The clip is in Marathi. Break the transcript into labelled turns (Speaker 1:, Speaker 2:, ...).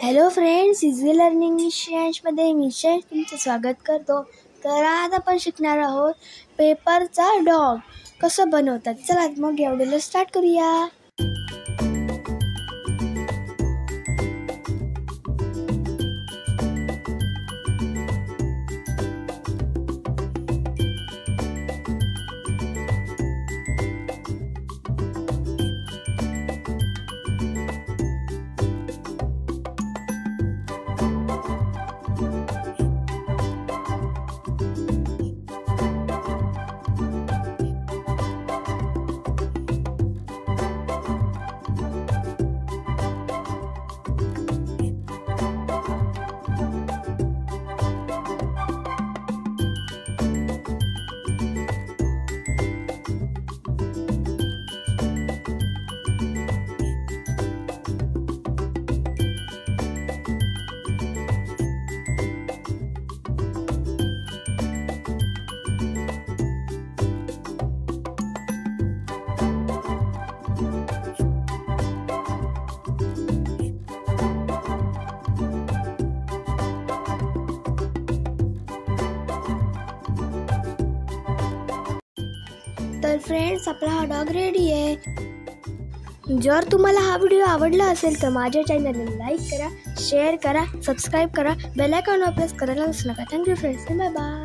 Speaker 1: Hello friends, easy learning with Shreyansh मध्ये मी श्रेयांश तुमचं स्वागत करतो। तर आज आपण शिकणार आहोत पेपरचा डॉग कसं बनवतात। चला मग या व्हिडिओला स्टार्ट करूया। तर फ्रेंड्स, आपला हा डॉग रेडी आहे। जर तुम्हाला हा व्हिडिओ आवडला असेल तर माझ्या चॅनलला लाईक करा, शेअर करा, सबस्क्राइब करा, बेल आयकॉन प्रेस करायला विसरू नका। Thank you friends, bye bye.